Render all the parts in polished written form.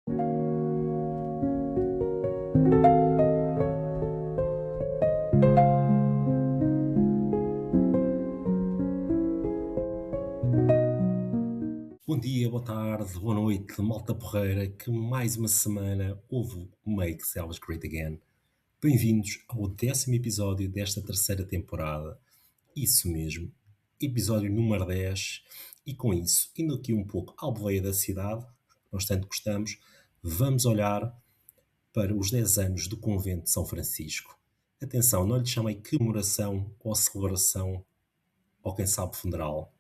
Bom dia, boa tarde, boa noite, malta porreira, que mais uma semana houve o Make Selvas Great Again. Bem-vindos ao 10º episódio desta terceira temporada. Isso mesmo, episódio número 10. E com isso, indo aqui um pouco à boleia da cidade, nós tanto gostamos, vamos olhar para os 10 anos do Convento de São Francisco. Atenção, não lhe chamei comemoração ou celebração, ou quem sabe funeral.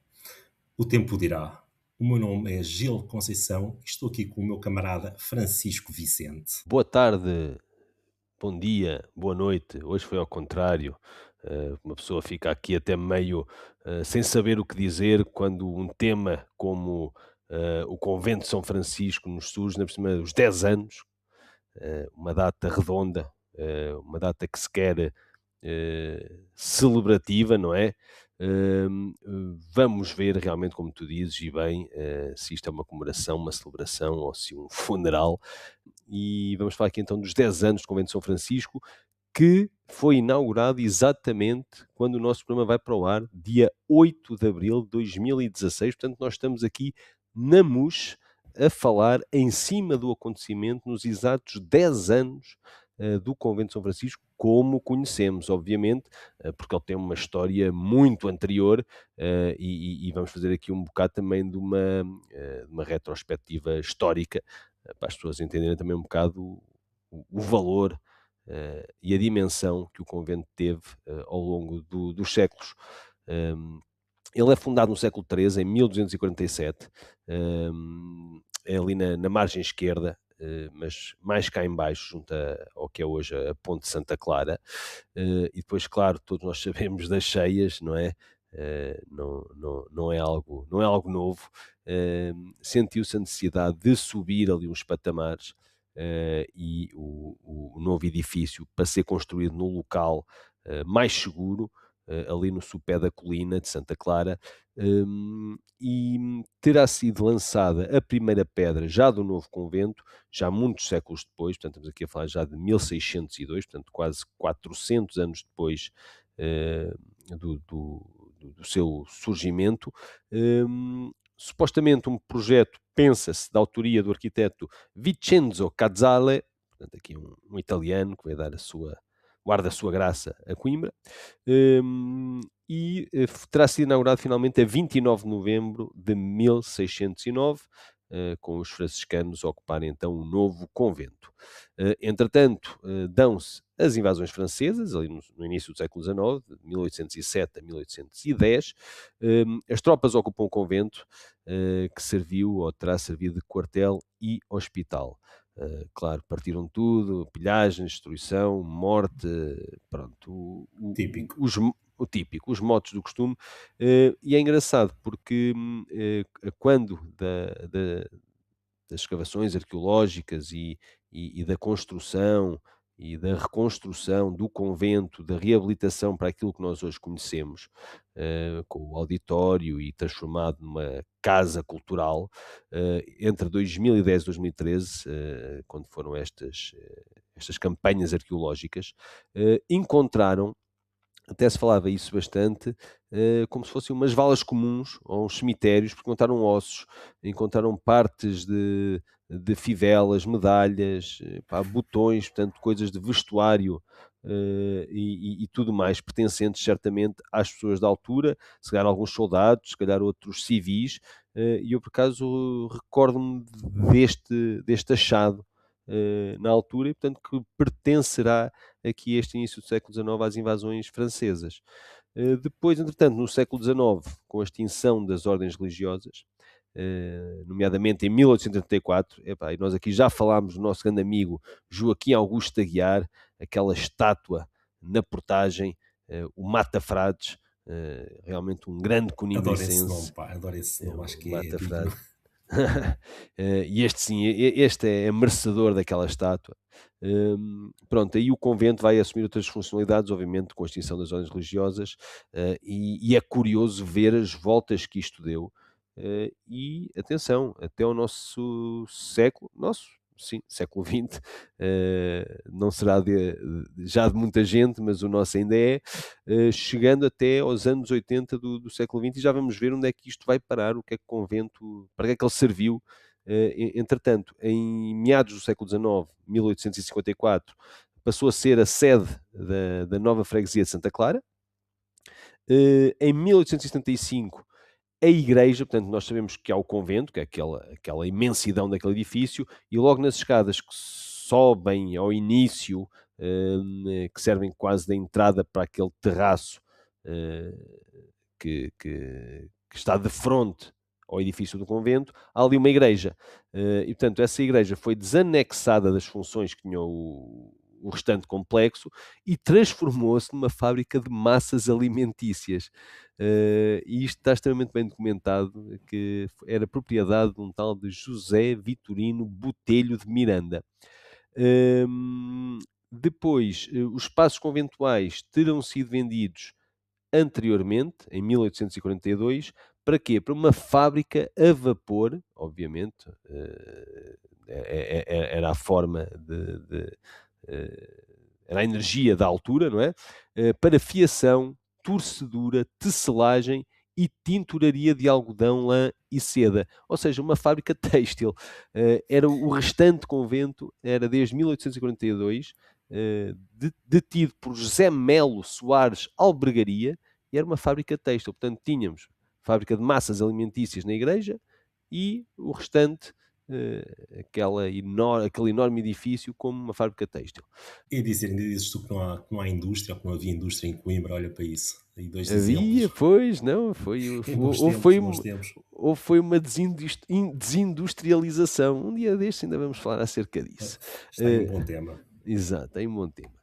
O tempo dirá. O meu nome é Gil Conceição e estou aqui com o meu camarada Francisco Vicente. Boa tarde, bom dia, boa noite. Hoje foi ao contrário. Uma pessoa fica aqui até meio sem saber o que dizer quando um tema como o Convento de São Francisco nos surge, na por cima dos 10 anos, uma data redonda, uma data que se quer celebrativa, não é? Vamos ver realmente, como tu dizes, e bem, se isto é uma comemoração, uma celebração ou se um funeral. E vamos falar aqui então dos 10 anos do Convento de São Francisco, que foi inaugurado exatamente quando o nosso programa vai para o ar, dia 8 de abril de 2016. Portanto, nós estamos aqui na MUS a falar em cima do acontecimento nos exatos 10 anos do Convento de São Francisco, como o conhecemos, obviamente, porque ele tem uma história muito anterior e vamos fazer aqui um bocado também de uma retrospectiva histórica, para as pessoas entenderem também um bocado o valor e a dimensão que o convento teve ao longo dos séculos. Ele é fundado no século XIII, em 1247, é ali na margem esquerda, mas mais cá em baixo, junto ao que é hoje a Ponte Santa Clara. E depois, claro, todos nós sabemos das cheias, não é? Não é algo novo. Sentiu-se a necessidade de subir ali uns patamares e o novo edifício para ser construído num local mais seguro, ali no sopé da colina de Santa Clara, e terá sido lançada a primeira pedra já do novo convento, já muitos séculos depois, portanto estamos aqui a falar já de 1602, portanto quase 400 anos depois eh, do seu surgimento. Supostamente um projeto, pensa-se, da autoria do arquiteto Vincenzo Cazzale, portanto aqui um italiano que vai dar guarda a sua graça a Coimbra, terá sido inaugurado finalmente a 29 de novembro de 1609, com os franciscanos a ocuparem então um novo convento. Entretanto, dão-se as invasões francesas, ali no início do século XIX, de 1807 a 1810. As tropas ocupam o convento, que serviu ou terá servido de quartel e hospital. Claro, partiram tudo, pilhagem, destruição, morte, pronto, Típico. o típico, os motos do costume. E é engraçado porque quando das escavações arqueológicas e da construção e da reconstrução do convento, da reabilitação para aquilo que nós hoje conhecemos, com o auditório e transformado numa casa cultural, entre 2010 e 2013, quando foram estas campanhas arqueológicas, encontraram, até se falava isso bastante, como se fossem umas valas comuns ou uns cemitérios, porque encontraram ossos, encontraram partes de fivelas, medalhas, pá, botões, portanto, coisas de vestuário e tudo mais, pertencentes certamente às pessoas da altura, se calhar alguns soldados, se calhar outros civis, e eu por acaso recordo-me deste achado na altura e portanto que pertencerá aqui este início do século XIX às invasões francesas. Depois, entretanto, no século XIX, com a extinção das ordens religiosas, nomeadamente em 1884, epá, e nós aqui já falámos do nosso grande amigo Joaquim Augusto Aguiar, aquela estátua na portagem, o Mata Frades, realmente um grande Adoro esse nome, conindense, pá, adoro esse nome, acho o que é Mata digno. Frades. E este sim, este é merecedor daquela estátua. Pronto, aí o convento vai assumir outras funcionalidades, obviamente, com a extinção das ordens religiosas, e é curioso ver as voltas que isto deu. E atenção, até o nosso século, nosso, sim, século XX, não será já de muita gente, mas o nosso ainda é, chegando até aos anos 80 do século XX, e já vamos ver onde é que isto vai parar, o que é que o convento, para que é que ele serviu. Entretanto, em meados do século XIX, 1854, passou a ser a sede da nova freguesia de Santa Clara. Em 1875, a igreja, portanto, nós sabemos que há o convento, que é aquela imensidão daquele edifício, e logo nas escadas que sobem ao início, que servem quase de entrada para aquele terraço, eh, que está de frente ao edifício do convento, há ali uma igreja. E, portanto, essa igreja foi desanexada das funções que tinha o restante complexo e transformou-se numa fábrica de massas alimentícias. E isto está extremamente bem documentado, que era propriedade de um tal de José Vitorino Botelho de Miranda. Hum, Depois, os espaços conventuais terão sido vendidos anteriormente, em 1842, para quê? Para uma fábrica a vapor, obviamente, era a forma eh, era a energia da altura, não é? Para fiação, torcedura, tecelagem e tinturaria de algodão, lã e seda, ou seja, uma fábrica têxtil. Era o restante convento, era desde 1842, detido por José Melo Soares Albergaria, e era uma fábrica têxtil. Portanto, tínhamos fábrica de massas alimentícias na igreja e o restante, aquele enorme edifício, como uma fábrica têxtil. E dizer, ainda dizes tu que não há indústria, ou que não havia indústria em Coimbra, olha para isso. Aí dois Havia, exemplos. pois, não, foi, Em bons tempos, bons tempos. ou foi uma desindustrialização. Um dia destes ainda vamos falar acerca disso. Está aí um Eh, bom tema. Exato, é um bom tema.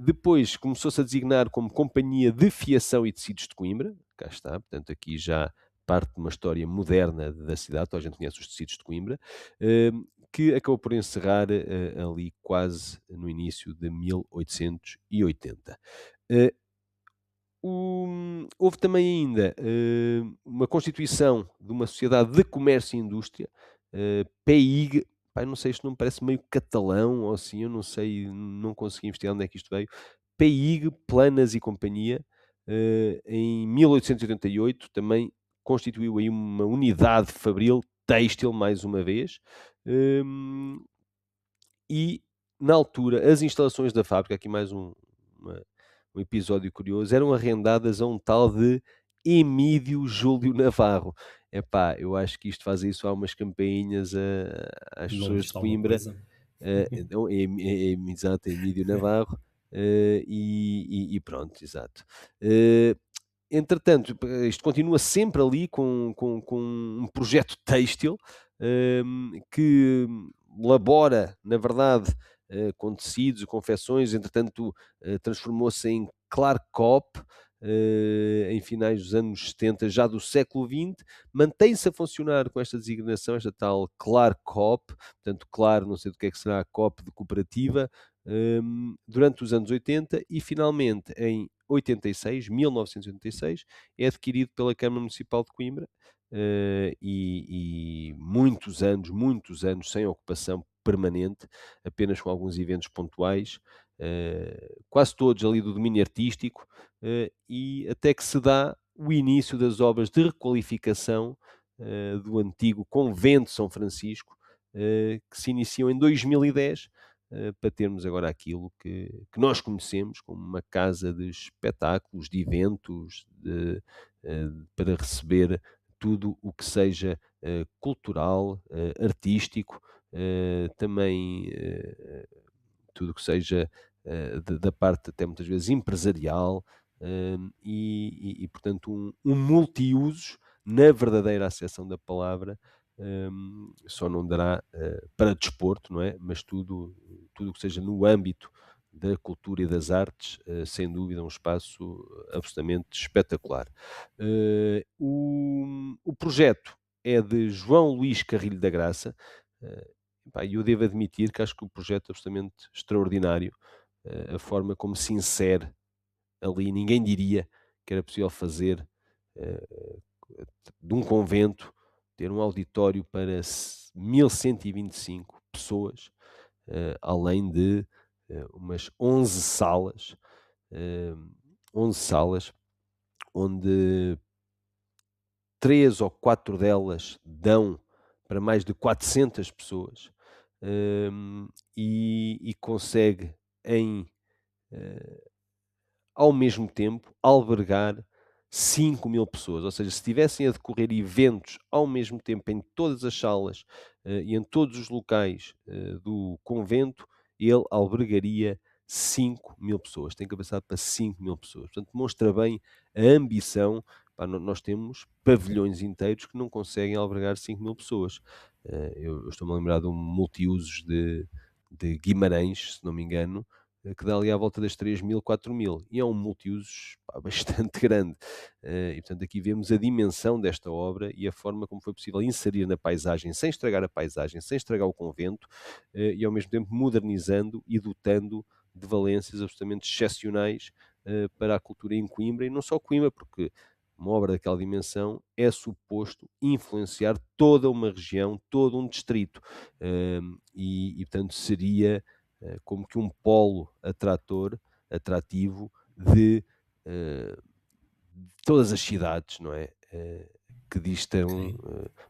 Depois começou-se a designar como Companhia de Fiação e Tecidos de Coimbra, cá está, portanto aqui já parte de uma história moderna da cidade, toda a gente conhece os tecidos de Coimbra, eh, que acabou por encerrar ali quase no início de 1880. Eh, Houve também ainda uma constituição de uma sociedade de comércio e indústria, PEIG. Pá, eu não sei, isto não me parece meio catalão ou assim, eu não sei, não consegui investigar onde é que isto veio. PEIG, Planas e Companhia, em 1888, também constituiu aí uma unidade fabril têxtil, mais uma vez. hum, e, na altura, as instalações da fábrica, aqui mais uma um episódio curioso, eram arrendadas a um tal de Emídio Júlio Navarro. Epá, eu acho que isto faz isso há umas campainhas às O nome pessoas de diz alguma Coimbra. coisa? Então exato, Emílio Navarro, e pronto, exato. Eh, Entretanto, isto continua sempre ali com um projeto têxtil, que labora, na verdade, com tecidos e confecções, entretanto, transformou-se em Clarcop, em finais dos anos 70, já do século XX, mantém-se a funcionar com esta designação, esta tal Clarcop, portanto, claro, não sei do que é que será a COP de cooperativa, durante os anos 80 e finalmente em 86, 1986, é adquirido pela Câmara Municipal de Coimbra, e muitos anos sem ocupação permanente, apenas com alguns eventos pontuais, quase todos ali do domínio artístico, e até que se dá o início das obras de requalificação do antigo Convento de São Francisco, que se iniciam em 2010, para termos agora aquilo que nós conhecemos como uma casa de espetáculos, de eventos, para receber tudo o que seja cultural, artístico, também tudo o que seja da parte até muitas vezes empresarial, portanto um multiusos na verdadeira acessão da palavra. Só não dará para desporto, não é? Mas tudo o que seja no âmbito da cultura e das artes, sem dúvida, um espaço absolutamente espetacular. O projeto é de João Luís Carrilho da Graça. E eu devo admitir que acho que o projeto é absolutamente extraordinário, a forma como se insere ali. Ninguém diria que era possível fazer eh, de um convento ter um auditório para 1125 pessoas, além de umas 11 salas, eh, 11 salas, onde 3 ou 4 delas dão para mais de 400 pessoas, e consegue em, eh, ao mesmo tempo, albergar 5.000 pessoas. Ou seja, se estivessem a decorrer eventos ao mesmo tempo em todas as salas, e em todos os locais, do convento, ele albergaria 5.000 pessoas. Tem capacidade para 5.000 pessoas. Portanto, demonstra bem a ambição. Pá, nós temos pavilhões inteiros que não conseguem albergar 5.000 pessoas. Eu estou-me a lembrar de um multiusos de Guimarães, se não me engano, que dá ali à volta das 3.000, 4.000, e é um multiusos, pá, bastante grande. E portanto aqui vemos a dimensão desta obra e a forma como foi possível inserir na paisagem, sem estragar a paisagem, sem estragar o convento, e ao mesmo tempo modernizando e dotando de valências absolutamente excepcionais, para a cultura em Coimbra, e não só Coimbra, porque uma obra daquela dimensão é suposto influenciar toda uma região, todo um distrito, portanto seria como que um polo atrativo de, eh, todas as cidades, não é? Que distam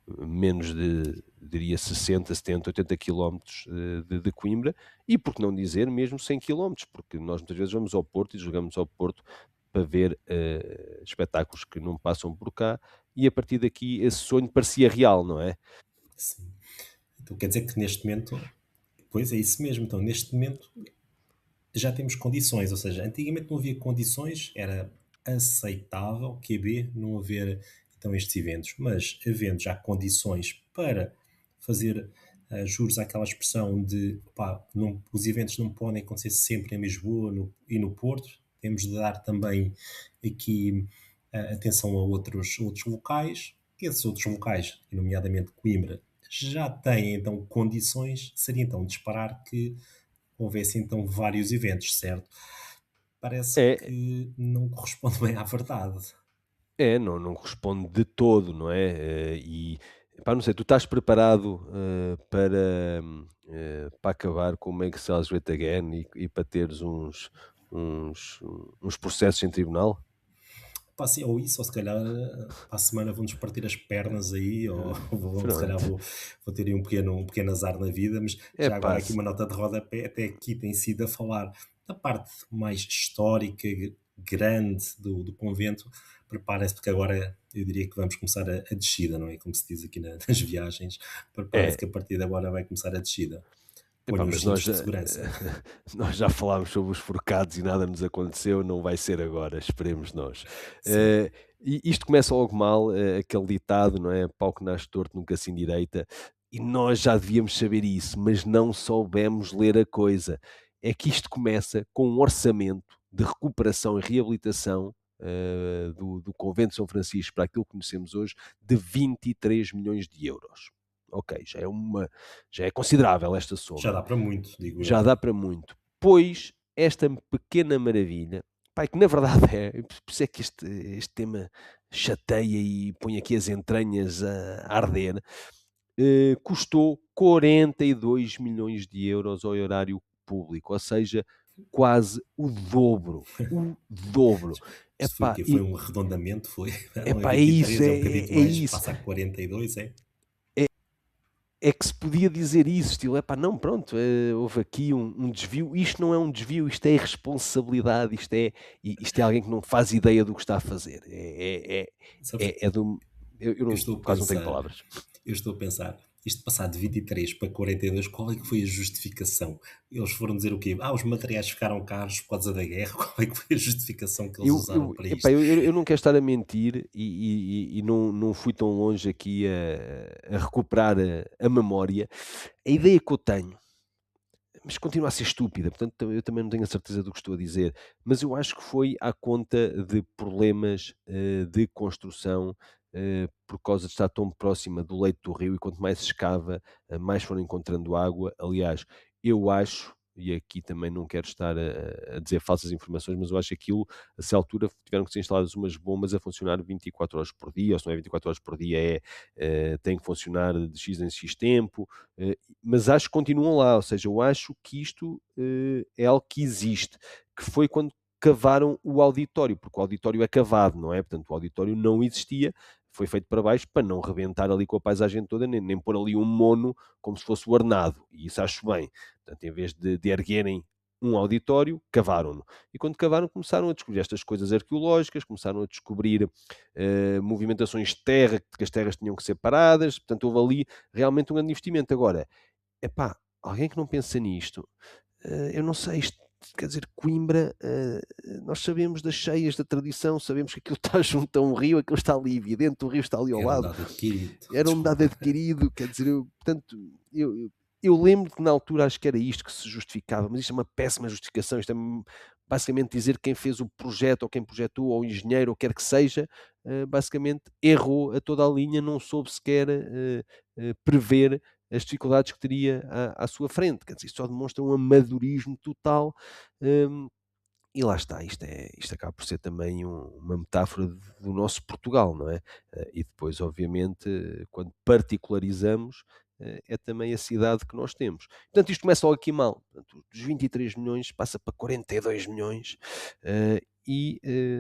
Ok. menos de, diria, 60, 70, 80 quilómetros de Coimbra, e por que não dizer mesmo 100 quilómetros, porque nós muitas vezes vamos ao Porto e jogamos ao Porto para ver espetáculos que não passam por cá, e a partir daqui esse sonho parecia real, não é? Sim. Então quer dizer que neste momento, pois é isso mesmo, então neste momento já temos condições, ou seja, antigamente não havia condições, era aceitável, QB, não haver então estes eventos, mas havendo já condições para fazer juros àquela expressão de pá, os eventos não podem acontecer sempre em Lisboa e no Porto, temos de dar também aqui atenção a outros locais. Esses outros locais, e nomeadamente Coimbra, já têm então condições, seria então de esperar que houvesse então vários eventos, certo? Parece É, que não corresponde bem à verdade. não corresponde de todo, não é? Pá, não sei, tu estás preparado, para acabar com o Make Sales Great Again e para teres uns processos em tribunal? Pá, sim, ou isso, ou se calhar para a semana vão-nos partir as pernas aí, ou se calhar Pronto. vou ter aí um pequeno azar na vida, mas já agora Epá, aqui uma nota de rodapé, até aqui tem sido a falar da parte mais histórica, grande do convento. Preparem-se, porque agora eu diria que vamos começar a descida, não é? Como se diz aqui nas viagens. Preparem-se é. que a partir de agora vai começar a descida. Epá, Ponham os mas cintos de segurança. nós já falámos sobre os forcados e nada nos aconteceu, não vai ser agora, esperemos nós. Sim. E isto começa logo mal, aquele ditado, não é? Pau que nasce torto nunca se endireita, e nós já devíamos saber isso, mas não soubemos ler a coisa. É que isto começa com um orçamento de recuperação e reabilitação, do Convento de São Francisco para aquilo que conhecemos hoje, de 23 milhões de euros. Ok, já é considerável esta Já soma, dá para muito, digo já eu. dá para muito. Pois, esta pequena maravilha, pá, que na verdade por isso é que este tema chateia e põe aqui as entranhas a arder, custou 42 milhões de euros ao erário público, ou seja, quase o dobro. Isto foi o Epá, quê? Foi um arredondamento? Foi? Não é é isso, 23, é um bocadinho é mais, isso. passa a 42, é? É que se podia dizer isso, estilo, epá, não, pronto, houve aqui um desvio, isto não é um desvio, isto é irresponsabilidade, isto é alguém que não faz ideia do que está a fazer. Sabes, É do, eu eu não, estou a quase não tenho pensar, palavras. isto passar de 23 para 42, qual é que foi a justificação? Eles foram dizer o quê? Os materiais ficaram caros por causa da guerra. Qual é que foi a justificação que eles usaram para Epá, isto? eu não quero estar a mentir e não fui tão longe aqui a recuperar a memória. A ideia que eu tenho, mas continua a ser estúpida, portanto eu também não tenho a certeza do que estou a dizer, mas eu acho que foi à conta de problemas, de construção, por causa de estar tão próxima do leito do rio, e quanto mais se escava, mais foram encontrando água. Aliás, eu acho, e aqui também não quero estar a dizer falsas informações, mas eu acho que aquilo, a essa altura, tiveram que ser instaladas umas bombas a funcionar 24 horas por dia, ou se não é 24 horas por dia, tem que funcionar de X em X tempo, mas acho que continuam lá, ou seja, eu acho que isto é algo que existe, que foi quando cavaram o auditório, porque o auditório é cavado, não é? Portanto, o auditório não existia, foi feito para baixo para não rebentar ali com a paisagem toda, nem pôr ali um mono como se fosse o Arnado, e isso acho bem. Portanto, em vez de erguerem um auditório, cavaram-no. E quando cavaram, começaram a descobrir estas coisas arqueológicas, começaram a descobrir movimentações de terra, que as terras tinham que ser paradas, portanto, houve ali realmente um grande investimento. Agora, epá, alguém que não pensa nisto, eu não sei, isto, quer dizer, Coimbra, nós sabemos das cheias da tradição, sabemos que aquilo está junto a um rio, aquilo está ali evidente, o rio está ali ao Era um lado, dado adquirido, era um dado desculpa. adquirido, quer dizer, portanto, eu lembro que na altura acho que era isto que se justificava, mas isto é uma péssima justificação, isto é basicamente dizer que quem fez o projeto, ou quem projetou, ou o engenheiro, ou quer que seja, basicamente errou a toda a linha, não soube sequer prever as dificuldades que teria à sua frente. Quer dizer, isto só demonstra um amadorismo total. hum, e lá está, isto acaba por ser também uma metáfora do nosso Portugal, não é? E depois, obviamente, quando particularizamos, é também a cidade que nós temos. Portanto, isto começa logo aqui mal. Portanto, dos 23 milhões passa para 42 milhões,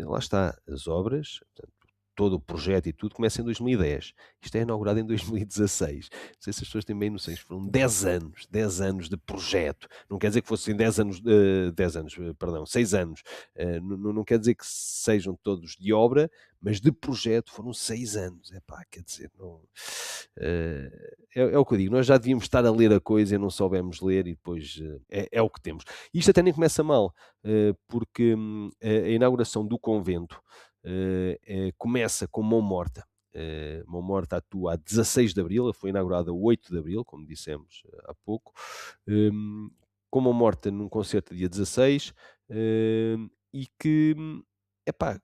lá está, as obras, portanto, todo o projeto e tudo começa em 2010. Isto é inaugurado em 2016. Não sei se as pessoas têm bem noção, isto foram 10 anos de projeto. Não quer dizer que fossem 10 anos, 10 anos, perdão, 6 anos. Não quer dizer que sejam todos de obra, mas de projeto foram 6 anos. Epá, quer dizer, não, é o que eu digo, nós já devíamos estar a ler a coisa e não soubemos ler e depois é o que temos. Isto até nem começa mal, porque a inauguração do convento começa com mão morta. Mão Morta atua a 16 de Abril, foi inaugurada a 8 de Abril, como dissemos há pouco, com Mão Morta num concerto dia 16, e que, epá,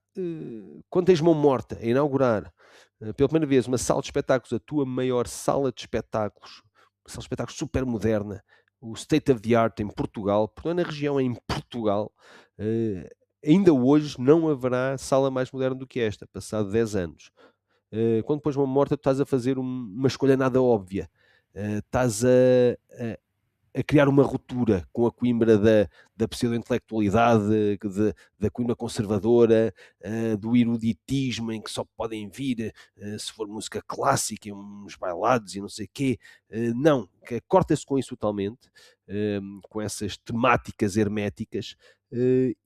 quando tens Mão Morta a inaugurar pela primeira vez uma sala de espetáculos, a tua maior sala de espetáculos, uma sala de espetáculos super moderna, o state of the art em Portugal, porque não é na região, é em Portugal, eh, ainda hoje não haverá sala mais moderna do que esta, passado 10 anos. Quando pões uma morta, tu estás a fazer uma escolha nada óbvia. Estás a criar uma ruptura com a Coimbra da pseudo-intelectualidade, da Coimbra conservadora, do eruditismo, em que só podem vir se for música clássica e uns bailados e não sei o quê. Não, corta-se com isso totalmente, com essas temáticas herméticas,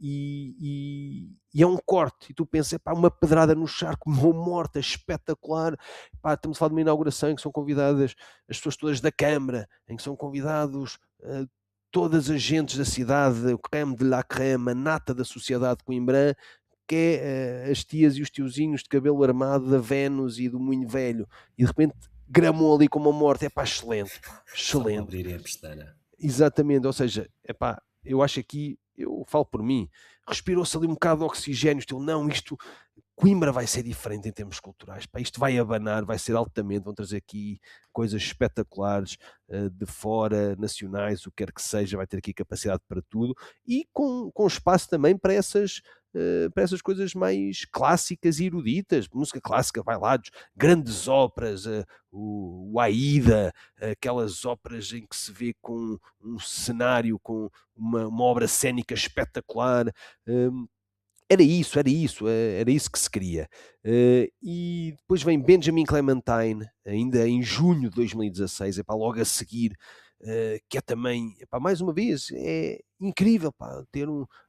e é um corte. E tu pensas, pá, uma pedrada no charco, mão morta, espetacular. Pá, estamos a falar de uma inauguração em que são convidadas as pessoas todas da Câmara, em que são convidados todas as gentes da cidade, o creme de la creme, a nata da sociedade coimbrã, que é as tias e os tiozinhos de cabelo armado da Vênus e do Moinho Velho, e de repente gramou ali com uma morte, é pá, excelente, pá, Só para excelente. abrirem a pestana. Exatamente, ou seja, é pá, eu acho aqui, eu falo por mim, respirou-se ali um bocado de oxigênio, estilo, não, isto, Coimbra vai ser diferente em termos culturais, pá, isto vai abanar, vai ser altamente, vão trazer aqui coisas espetaculares de fora, nacionais, o que quer que seja, vai ter aqui capacidade para tudo e com espaço também para essas coisas mais clássicas e eruditas, música clássica, bailados, grandes óperas, o Aida, aquelas óperas em que se vê com um cenário, com uma obra cênica espetacular. hum, era isso que se queria. E depois vem Benjamin Clementine, ainda em junho de 2016, epá, logo a seguir, que é também, epá, mais uma vez, é incrível pá, ter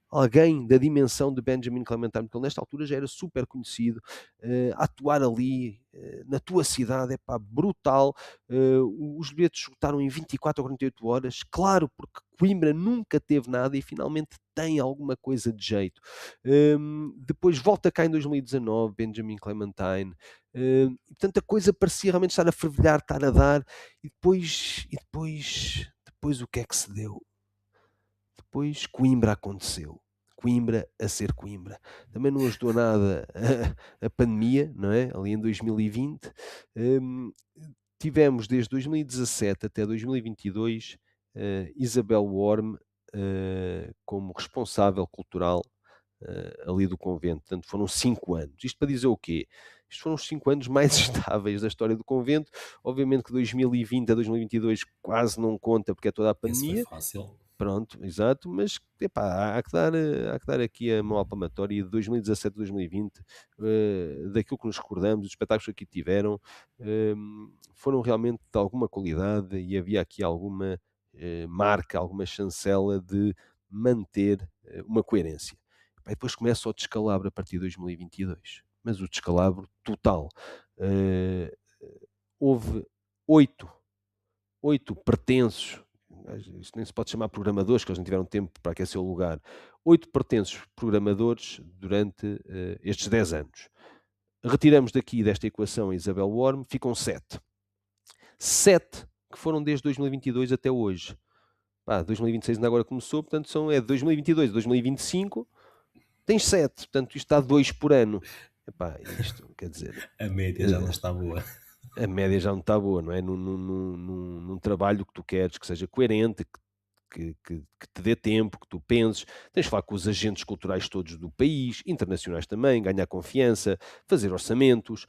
alguém da dimensão de Benjamin Clementine, porque ele nesta altura já era super conhecido, a atuar ali na tua cidade, é pá, brutal. Os bilhetes esgotaram em 24 ou 48 horas, claro, porque Coimbra nunca teve nada e finalmente tem alguma coisa de jeito. Depois volta cá em 2019, Benjamin Clementine. Portanto, a coisa parecia realmente estar a fervilhar, estar a dar, depois o que é que se deu? Depois Coimbra aconteceu. Coimbra a ser Coimbra. Também não ajudou nada a pandemia, não é? Ali em 2020. Hum, Tivemos desde 2017 até 2022 Isabel Worm como responsável cultural ali do convento. Portanto, foram 5 anos. Isto para dizer o quê? Isto foram os 5 anos mais estáveis da história do convento. Obviamente que 2020 a 2022 quase não conta porque é toda a Esse foi pandemia. fácil. Pronto, exato, mas epá, há que dar aqui a mão à palmatória de 2017 a 2020, daquilo que nos recordamos, dos espetáculos que aqui tiveram, foram realmente de alguma qualidade e havia aqui alguma marca, alguma chancela de manter uma coerência. Epá, e depois começa o descalabro a partir de 2022, mas o descalabro total. Eh, Houve 8 8 pretensos, isto nem se pode chamar programadores, que eles não tiveram tempo para aquecer o lugar, 8 pretensos programadores durante estes 10 anos. Retiramos daqui desta equação a Isabel Worm, ficam 7. 7 que foram desde 2022 até hoje. Pá, 2026 ainda agora começou, portanto é 2022 a 2025, tens 7, portanto isto dá 2 por ano. Epá, isto quer dizer, A média já não eh, está boa. a média já não está boa, não é? Num trabalho que tu queres que seja coerente, que te dê tempo, que tu penses, tens de falar com os agentes culturais todos do país, internacionais também, ganhar confiança, fazer orçamentos,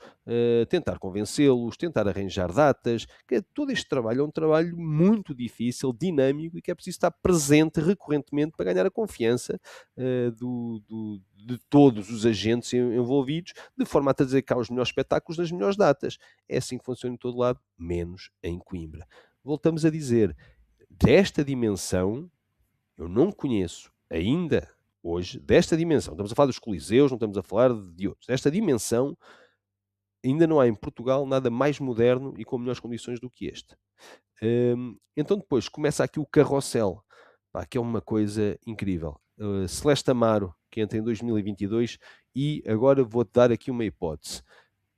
tentar convencê-los, tentar arranjar datas, todo este trabalho é um trabalho muito difícil, dinâmico e que é preciso estar presente recorrentemente para ganhar a confiança de todos os agentes envolvidos, de forma a trazer cá os melhores espetáculos nas melhores datas. É assim que funciona em todo lado, menos em Coimbra. Voltamos a dizer, desta dimensão, eu não conheço ainda hoje, desta dimensão, estamos a falar dos coliseus, não estamos a falar de outros, desta dimensão, ainda não há em Portugal nada mais moderno e com melhores condições do que este. Então depois começa aqui o carrossel, pá, que é uma coisa incrível. Celeste Amaro, que entra em 2022, e agora vou-te dar aqui uma hipótese.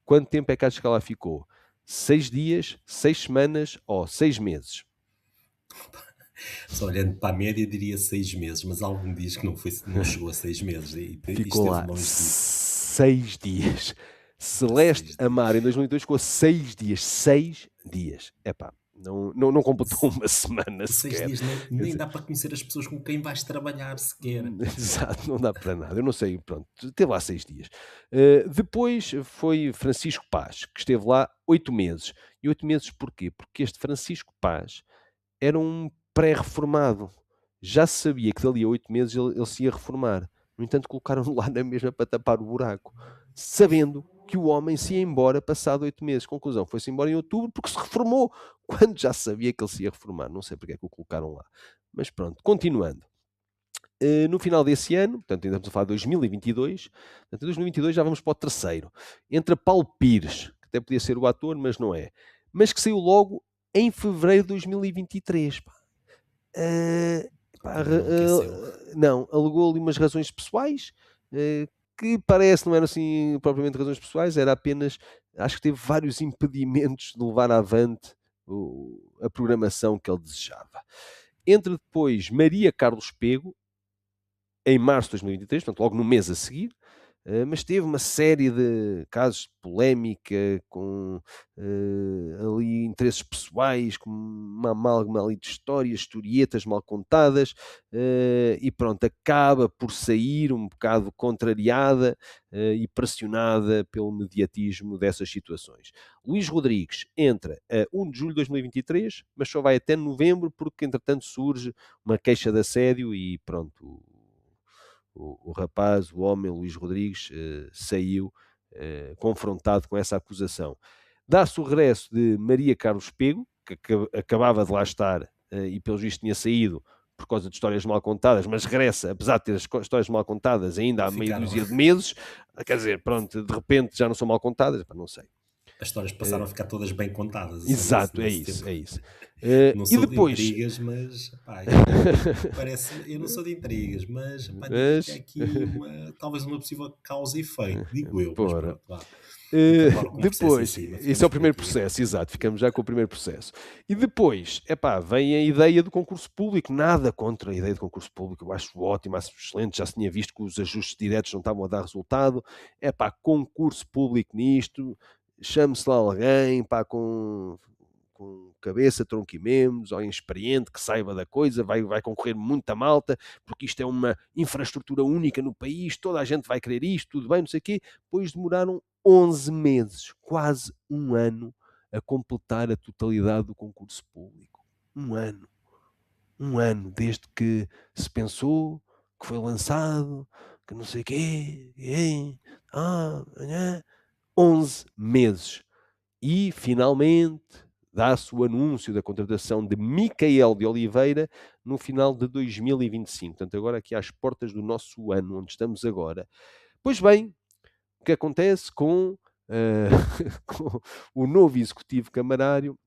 Quanto tempo é que achas que ela ficou? 6 dias, 6 semanas ou 6 meses? Só olhando para a média diria 6 meses, mas algum diz que não chegou a 6 meses e Ficou esteve lá longe disso. 6 dias. Celeste 6 Amaro em dias. 2002 ficou 6 dias. 6 dias. Epá, não completou Se uma semana 6 sequer. dias Quer nem dizer, dá para conhecer as pessoas com quem vais trabalhar sequer. exato, não dá para nada. Eu não sei, pronto, esteve lá 6 dias. Depois foi Francisco Paz, que esteve lá 8 meses. E 8 meses porquê? Porque este Francisco Paz era um pré-reformado. Já se sabia que dali a 8 meses ele se ia reformar. No entanto, colocaram-no lá na mesma para tapar o buraco, sabendo que o homem se ia embora passado 8 meses. Conclusão, foi-se embora em outubro porque se reformou, quando já sabia que ele se ia reformar. Não sei porque é que o colocaram lá. Mas pronto, continuando. No final desse ano, portanto, ainda estamos a falar de 2022, portanto, em 2022 já vamos para o terceiro. Entra Paulo Pires, que até podia ser o ator, mas não é. Mas que saiu logo em fevereiro de 2023. Pá. Ah, pá, Também não aqueceu. não, alegou ali umas razões pessoais, que parece não eram assim propriamente razões pessoais, era apenas, acho que teve vários impedimentos de levar avante a programação que ele desejava. Entra depois Maria Carlos Pego, em março de 2023, portanto, logo no mês a seguir, mas teve uma série de casos de polémica com ali interesses pessoais, com uma amálgama ali de histórias, historietas mal contadas, e pronto, acaba por sair um bocado contrariada e pressionada pelo mediatismo dessas situações. Luís Rodrigues entra a 1 de julho de 2023, mas só vai até novembro, porque entretanto surge uma queixa de assédio e pronto, o rapaz, o homem, Luís Rodrigues, saiu confrontado com essa acusação. Dá-se o regresso de Maria Carlos Pego, que acabava de lá estar e pelos vistos tinha saído por causa de histórias mal contadas, mas regressa, apesar de ter as histórias mal contadas, ainda há meia Ficaram. dúzia de meses, quer dizer, pronto, de repente já não são mal contadas, não sei. As histórias passaram Eh, a ficar todas bem contadas Exato, é nesse isso, tempo. é isso. Não E sou de depois, intrigas, mas pá, parece. Eu não sou de intrigas, mas pá, digo que há mas, aqui talvez uma possível causa e efeito, digo eu, mas porra, pronto, vá. Fica agora com o processo em Depois, cima, esse é ficamos o por primeiro aqui. processo, exato, ficamos já com o primeiro processo. E depois, epá, vem a ideia do concurso público, nada contra a ideia do concurso público, eu acho ótimo, acho excelente, já se tinha visto que os ajustes diretos não estavam a dar resultado, epá, concurso público nisto, chame-se lá alguém, pá, com cabeça, tronco e membros, alguém experiente, que saiba da coisa, vai concorrer muita malta, porque isto é uma infraestrutura única no país, toda a gente vai querer isto, tudo bem, não sei o quê. Depois demoraram 11 meses, quase um ano, a completar a totalidade do concurso público. Um ano. Um ano desde que se pensou, que foi lançado, que não sei o quê, 11 meses. E, finalmente, dá-se o anúncio da contratação de Micael de Oliveira no final de 2025. Portanto, agora aqui às portas do nosso ano, onde estamos agora. Pois bem, o que acontece com, com o novo executivo camarário?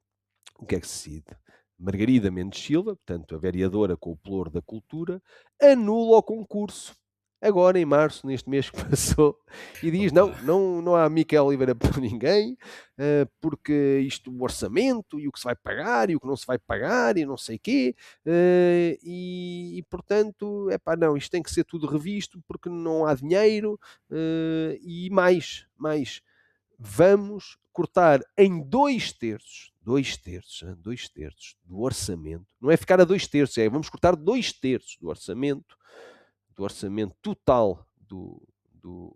O que é que se decide? Margarida Mendes Silva, portanto, a vereadora com o pelouro da cultura, anula o concurso. Agora, em março, neste mês que passou, e diz: Opa, não há Micael Oliveira para ninguém, porque isto, o orçamento, e o que se vai pagar, e o que não se vai pagar, e não sei quê, portanto, não, isto tem que ser tudo revisto, porque não há dinheiro, e mais, vamos cortar em dois terços do orçamento. Não é ficar a dois terços, vamos cortar dois terços do orçamento total do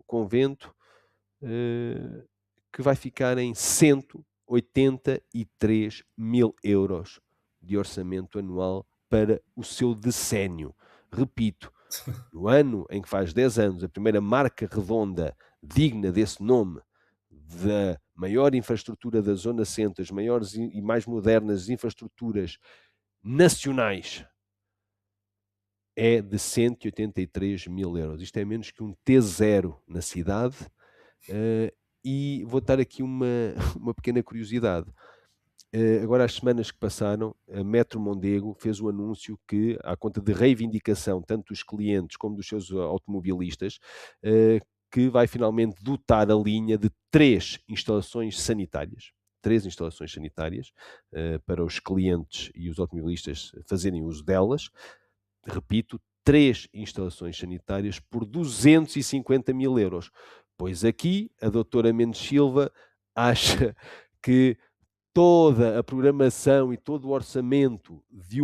convento, que vai ficar em 183 mil euros de orçamento anual para o seu decénio. Repito, no ano em que faz 10 anos, a primeira marca redonda digna desse nome, da maior infraestrutura da Zona Centro, as maiores e mais modernas infraestruturas nacionais, é de 183 mil euros. Isto é menos que um T0 na cidade. E vou dar aqui uma pequena curiosidade. Agora, as semanas que passaram, a Metro Mondego fez o anúncio que, à conta de reivindicação tanto dos clientes como dos seus automobilistas, que vai finalmente dotar a linha de três instalações sanitárias. Três instalações sanitárias para os clientes e os automobilistas fazerem uso delas. Repito, três instalações sanitárias por 250 mil euros. Pois aqui a doutora Mendes Silva acha que toda a programação e todo o orçamento de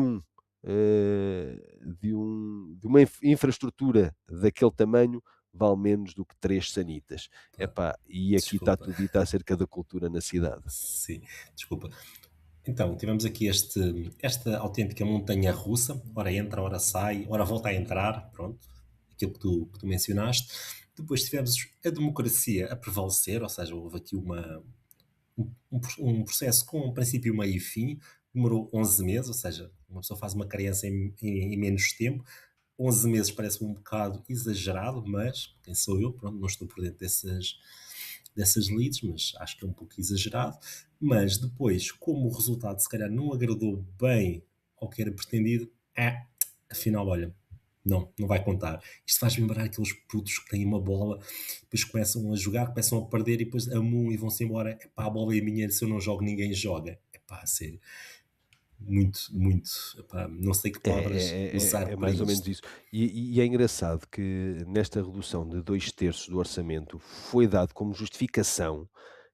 uma infraestrutura daquele tamanho vale menos do que três sanitas. E aqui está desculpa. tudo dito acerca da cultura na cidade. Sim, desculpa. Então, tivemos aqui esta autêntica montanha russa, ora entra, ora sai, ora volta a entrar, pronto, aquilo que tu mencionaste. Depois tivemos a democracia a prevalecer, ou seja, houve aqui um processo com um princípio, meio e fim, demorou 11 meses, ou seja, uma pessoa faz uma criança em menos tempo. 11 meses parece-me um bocado exagerado, mas quem sou eu? Pronto, não estou por dentro dessas leads, mas acho que é um pouco exagerado. Mas depois, como o resultado se calhar não agradou bem ao que era pretendido, afinal, olha, não vai contar. Isto faz lembrar aqueles putos que têm uma bola, depois começam a jogar, começam a perder e depois amam e vão-se embora. Epá, a bola é minha, se eu não jogo, ninguém joga. Epá, a sério. Muito, muito. Epá, não sei que palavras usar É para mais ou menos isto. isso. E é engraçado que nesta redução de dois terços do orçamento foi dado como justificação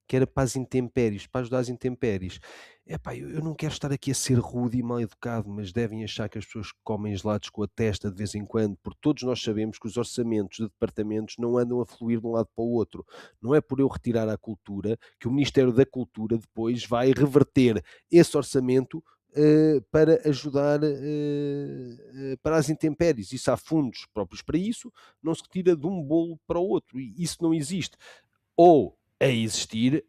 que era para as intempéries, para ajudar as intempéries. Eu não quero estar aqui a ser rude e mal educado, mas devem achar que as pessoas comem gelados com a testa de vez em quando, porque todos nós sabemos que os orçamentos de departamentos não andam a fluir de um lado para o outro. Não é por eu retirar a cultura que o Ministério da Cultura depois vai reverter esse orçamento para ajudar para as intempéries. Isso há fundos próprios para isso, não se retira de um bolo para o outro. E isso não existe. Ou a existir,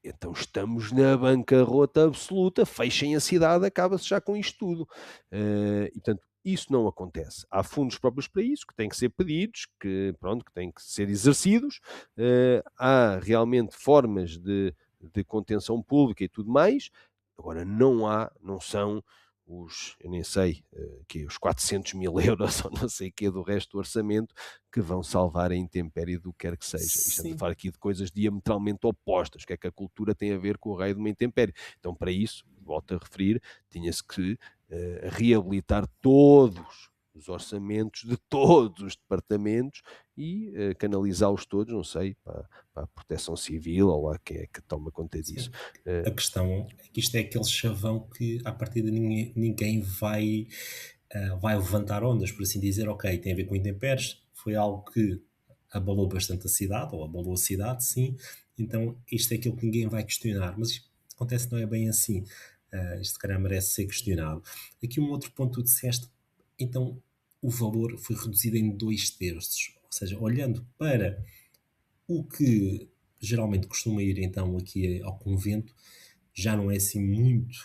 então estamos na bancarrota absoluta, fechem a cidade, acaba-se já com isto tudo. E portanto, isso não acontece. Há fundos próprios para isso, que têm que ser pedidos, que têm que ser exercidos. Há realmente formas de contenção pública e tudo mais. Agora, não são eu nem sei, os 400 mil euros ou não sei o que do resto do orçamento que vão salvar a intempérie do que quer que seja. E estamos a Sim, falar aqui de coisas diametralmente opostas. O que é que a cultura tem a ver com o raio de uma intempérie? Então, para isso, volto a referir, tinha-se que reabilitar todos os orçamentos de todos os departamentos e canalizá-los todos, não sei, para a proteção civil ou lá quem é que toma conta disso. Sim. A questão é que isto é aquele chavão que, à partida, ninguém vai, vai levantar ondas, por assim dizer. Ok, tem a ver com intempéries, foi algo que abalou bastante a cidade, ou abalou a cidade, sim. Então, isto é aquilo que ninguém vai questionar. Mas isto acontece, não é bem assim. Isto, se calhar, merece ser questionado. Aqui um outro ponto, tu disseste, então, o valor foi reduzido em 2 terços. Ou seja, olhando para o que geralmente costuma ir então aqui ao convento, já não é assim muito,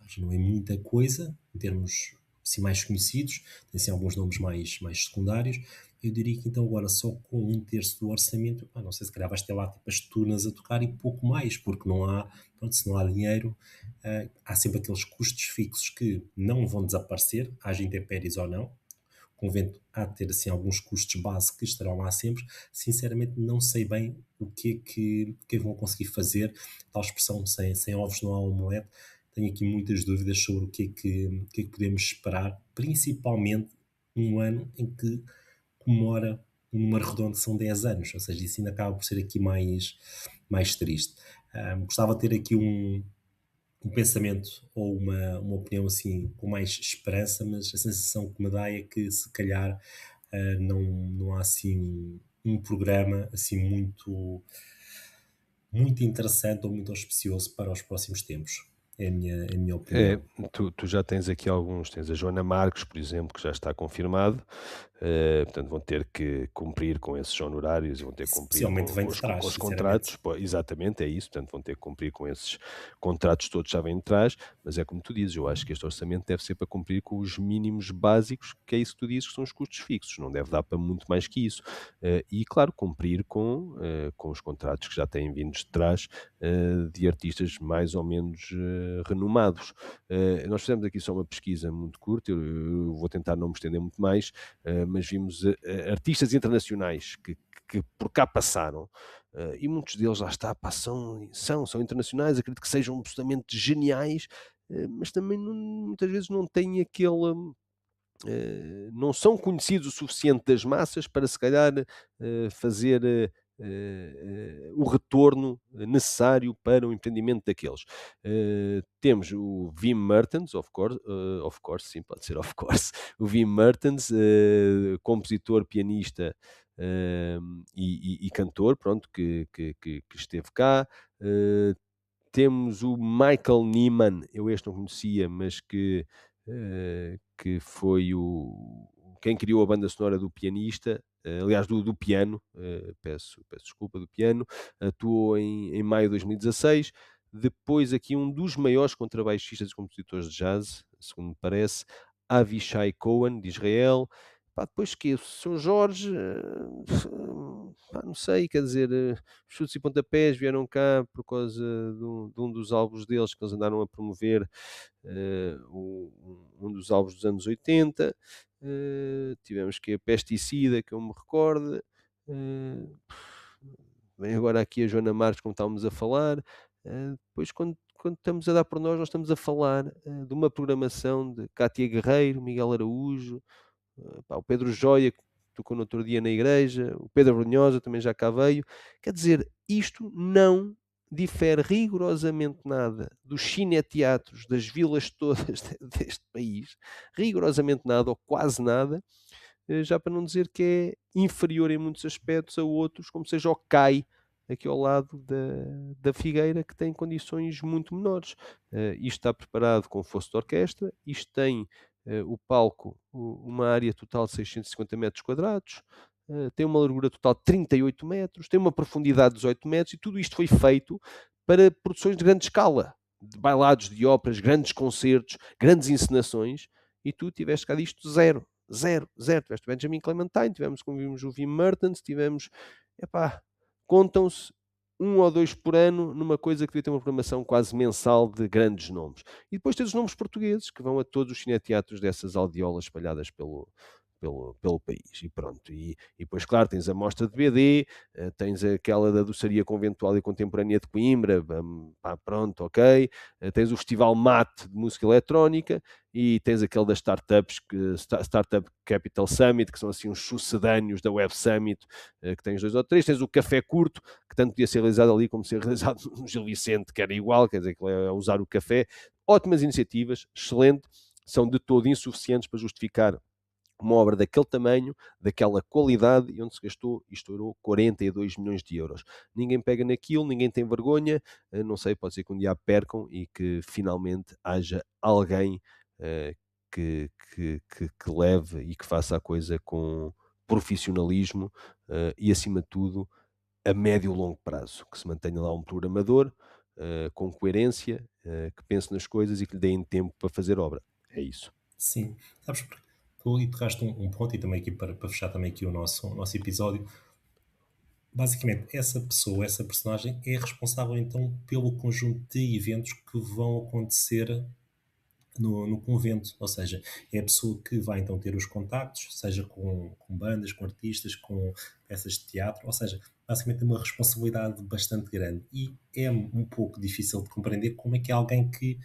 já não é muita coisa, em termos assim mais conhecidos, tem assim alguns nomes mais secundários. Eu diria que então agora só com 1 terço do orçamento, não sei, se calhar vais ter lá tipo as tunas a tocar e pouco mais, porque não há, pronto, se não há dinheiro, há sempre aqueles custos fixos que não vão desaparecer, haja intempéries ou não. O convento há de ter assim alguns custos base que estarão lá sempre. Sinceramente não sei bem o que é que vão conseguir fazer, tal expressão, sem ovos não há omelete. Tenho aqui muitas dúvidas sobre o que é que podemos esperar, principalmente num ano em que comemora um número redondo, são 10 anos, ou seja, isso ainda acaba por ser aqui mais triste. Gostava de ter aqui um pensamento ou uma opinião assim com mais esperança, mas a sensação que me dá é que se calhar não há assim um programa assim muito interessante ou muito auspicioso para os próximos tempos. É a minha É, opinião. tu já tens aqui alguns, tens a Joana Marques, por exemplo, que já está confirmado, portanto vão ter que cumprir com esses honorários e vão ter que cumprir Especialmente vem de com trás, os sinceramente. contratos, exatamente, é isso, portanto vão ter que cumprir com esses contratos todos já vêm de trás, mas é como tu dizes, eu acho que este orçamento deve ser para cumprir com os mínimos básicos, que é isso que tu dizes, que são os custos fixos, não deve dar para muito mais que isso. E claro, cumprir com os contratos que já têm vindo de trás, de artistas mais ou menos renomados. Nós fizemos aqui só uma pesquisa muito curta, eu vou tentar não me estender muito mais, mas vimos artistas internacionais que por cá passaram, e muitos deles, lá está, pá, são internacionais, acredito que sejam absolutamente geniais, mas também muitas vezes não têm aquele. Não são conhecidos o suficiente das massas para se calhar fazer o retorno necessário para o empreendimento daqueles. Temos o Wim Mertens, of course, sim, pode ser of course, o Wim Mertens, compositor, pianista e cantor, pronto, que esteve cá. Temos o Michael Nyman, eu este não conhecia, mas que foi quem criou a banda sonora do pianista, aliás, do piano, peço desculpa, do piano, atuou em maio de 2016. Depois, aqui, um dos maiores contrabaixistas e compositores de jazz, segundo me parece, Avishai Cohen, de Israel. Pá, depois que o Sr. Jorge, pá, não sei, quer dizer, chutes e pontapés vieram cá por causa de um dos álbuns deles que eles andaram a promover, um dos álbuns dos anos 80. Tivemos que a Pesticida, que eu me recordo. eh, Vem agora aqui a Joana Marques, como estávamos a falar. Depois, quando estamos a dar por nós estamos a falar de uma programação de Cátia Guerreiro, Miguel Araújo, pá, o Pedro Joia, que tocou no outro dia na igreja, o Pedro Brunhosa também já cá veio. Quer dizer, isto não difere rigorosamente nada dos cineteatros das vilas todas deste país, rigorosamente nada ou quase nada, já para não dizer que é inferior em muitos aspectos a outros, como seja o CAI, aqui ao lado da Figueira, que tem condições muito menores. Isto está preparado com fosso de orquestra, isto tem o palco, uma área total de 650 metros quadrados, tem uma largura total de 38 metros, tem uma profundidade de 18 metros, e tudo isto foi feito para produções de grande escala, de bailados, de óperas, grandes concertos, grandes encenações, e tu tiveste cá disto zero. Zero, zero. Tiveste o Benjamin Clementine, como vimos o Wim Mertens, tivemos, epá, contam-se um ou dois por ano numa coisa que devia ter uma programação quase mensal de grandes nomes. E depois tens os nomes portugueses, que vão a todos os cineteatros dessas aldeolas espalhadas pelo país e pronto. E depois, claro, tens a mostra de BD, tens aquela da doçaria conventual e contemporânea de Coimbra, pá, pronto, ok. Tens o Festival Mate de música eletrónica e tens aquele das startups, Startup Capital Summit, que são assim uns sucedâneos da Web Summit, que tens dois ou três. Tens o Café Curto, que tanto podia ser realizado ali como ser realizado no Gil Vicente, que era igual, quer dizer, que é usar o café. Ótimas iniciativas, excelente, são de todo insuficientes para justificar uma obra daquele tamanho, daquela qualidade, e onde se gastou e estourou 42 milhões de euros. Ninguém pega naquilo, ninguém tem vergonha, não sei, pode ser que um dia percam e que finalmente haja alguém eh, que leve e que faça a coisa com profissionalismo e, acima de tudo, a médio e longo prazo, que se mantenha lá um programador com coerência, que pense nas coisas e que lhe deem tempo para fazer obra. É isso. Sim, sabes, porque tu ali tocaste um ponto e também aqui para fechar também aqui o nosso episódio. Basicamente, essa pessoa, essa personagem é responsável então pelo conjunto de eventos que vão acontecer no convento, ou seja, é a pessoa que vai então ter os contactos, seja com bandas, com artistas, com peças de teatro, ou seja, basicamente tem uma responsabilidade bastante grande e é um pouco difícil de compreender como é que é alguém que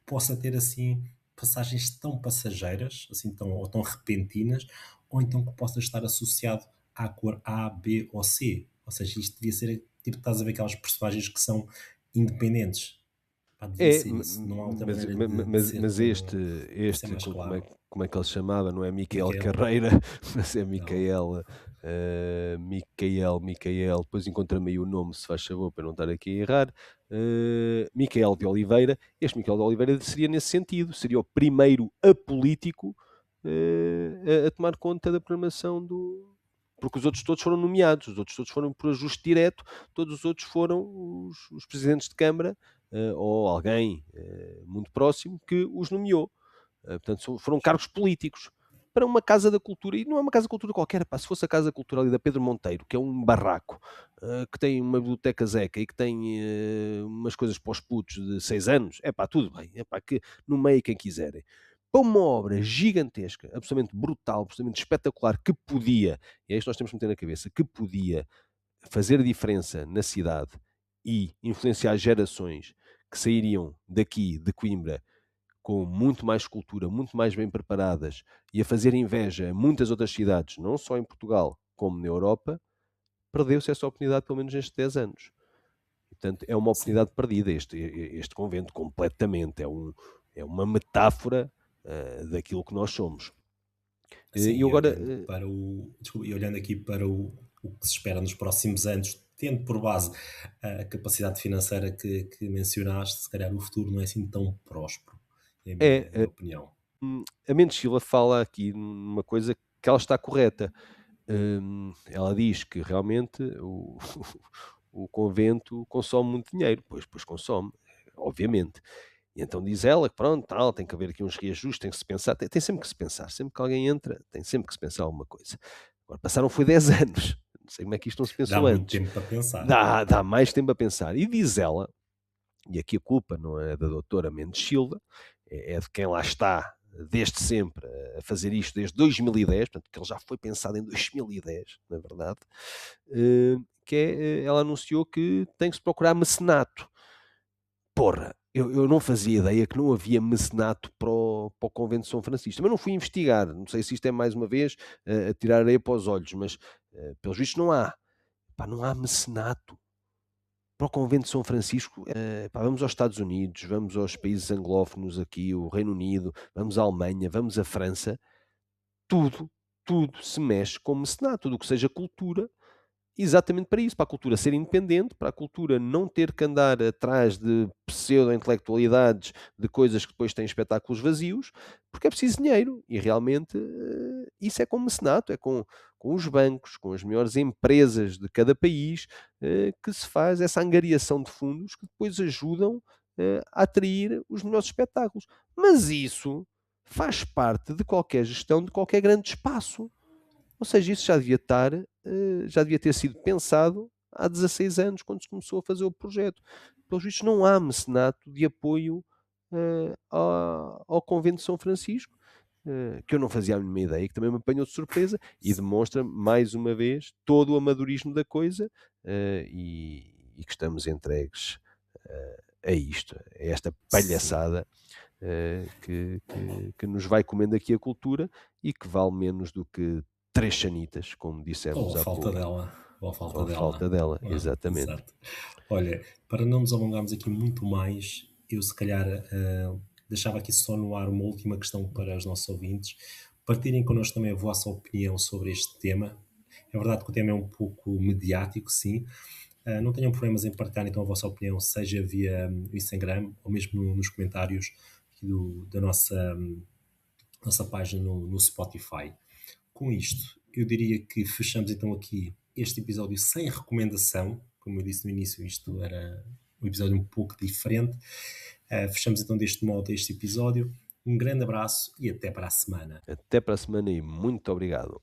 possa ter assim passagens tão passageiras, assim tão, ou tão repentinas, ou então que possa estar associado à cor A, B ou C. Ou seja, isto devia ser, tipo, estás a ver aquelas personagens que são independentes. Pá, devia É, ser isso. Não há outra mas, maneira de ser mas este, tão, de ser mais como é, claro. como é que ele se chamava? Não é Micael Micael? Carreira, mas é Não. Micael, depois encontra-me aí o nome, se faz favor, para não estar aqui a errar. Micael de Oliveira. Este Micael de Oliveira seria nesse sentido, seria o primeiro apolítico a tomar conta da programação do. Porque os outros todos foram nomeados, os outros todos foram por ajuste direto, todos os outros foram os presidentes de Câmara ou alguém muito próximo que os nomeou. Portanto, foram cargos políticos para uma Casa da Cultura, e não é uma Casa da Cultura qualquer, pá, se fosse a Casa da Cultura ali da Pedro Monteiro, que é um barraco, que tem uma biblioteca Zeca e que tem umas coisas para os putos de 6 anos, é pá, tudo bem, é pá, que no meio quem quiserem. Para uma obra gigantesca, absolutamente brutal, absolutamente espetacular, que podia, e é isto que nós temos que meter na cabeça, que podia fazer diferença na cidade e influenciar gerações que sairiam daqui, de Coimbra, com muito mais cultura, muito mais bem preparadas e a fazer inveja a muitas outras cidades, não só em Portugal, como na Europa, perdeu-se essa oportunidade pelo menos nestes 10 anos. Portanto, é uma Sim. oportunidade perdida este convento, completamente. É uma metáfora daquilo que nós somos. Sim, E e agora, olhando para o desculpa, e olhando aqui para o que se espera nos próximos anos, tendo por base a capacidade financeira que mencionaste, se calhar o futuro não é assim tão próspero, é a minha opinião. a Mendes Silva fala aqui numa coisa que ela está correta. Ela diz que realmente o convento consome muito dinheiro, pois consome, obviamente. E então diz ela que pronto, tal, tem que haver aqui uns reajustes, tem que se pensar, tem sempre que se pensar, sempre que alguém entra, tem sempre que se pensar alguma coisa. Agora passaram foi 10 anos, não sei como é que isto não se Dá pensou muito antes. tempo para pensar. Dá mais tempo a pensar. E diz ela, e aqui a culpa não é da doutora Mendes Silva, é de quem lá está desde sempre a fazer isto desde 2010, portanto, que ele já foi pensado em 2010, na verdade, ela anunciou que tem que se procurar mecenato. Porra, eu não fazia ideia que não havia mecenato para o convento de São Francisco. Também não fui investigar, não sei se isto é mais uma vez a tirar areia para os olhos, mas pelos vistos não há. Pá, não há mecenato para o convento de São Francisco. Pá, vamos aos Estados Unidos, vamos aos países anglófonos aqui, o Reino Unido, vamos à Alemanha, vamos à França. Tudo, tudo se mexe com mecenato, tudo o que seja cultura, exatamente para isso, para a cultura ser independente, para a cultura não ter que andar atrás de pseudo-intelectualidades, de coisas que depois têm espetáculos vazios, porque é preciso dinheiro. E realmente isso é com mecenato, é com os bancos, com as melhores empresas de cada país, que se faz essa angariação de fundos que depois ajudam a atrair os melhores espetáculos. Mas isso faz parte de qualquer gestão de qualquer grande espaço. Ou seja, isso já devia estar, já devia ter sido pensado há 16 anos, quando se começou a fazer o projeto. Pelos vistos, não há mecenato de apoio ao Convento de São Francisco. que eu não fazia a mínima ideia e que também me apanhou de surpresa e S demonstra mais uma vez todo o amadorismo da coisa, e que estamos entregues, a isto, a esta sim, palhaçada, que nos vai comendo aqui a cultura e que vale menos do que 3 chanitas, como ou dissemos a há falta pouco, dela, ou a ou falta a falta dela. dela, exatamente. Exato. Olha, para não nos alongarmos aqui muito mais, eu se calhar, deixava aqui só no ar uma última questão para os nossos ouvintes. Partilhem connosco também a vossa opinião sobre este tema. É verdade que o tema é um pouco mediático, sim. Não tenham problemas em partilhar então a vossa opinião, seja via Instagram ou mesmo nos comentários aqui da nossa página no Spotify. Com isto, eu diria que fechamos então aqui este episódio sem recomendação. Como eu disse no início, isto era um episódio um pouco diferente. Fechamos então deste modo este episódio. Um grande abraço e até para a semana. Até para a semana e muito obrigado.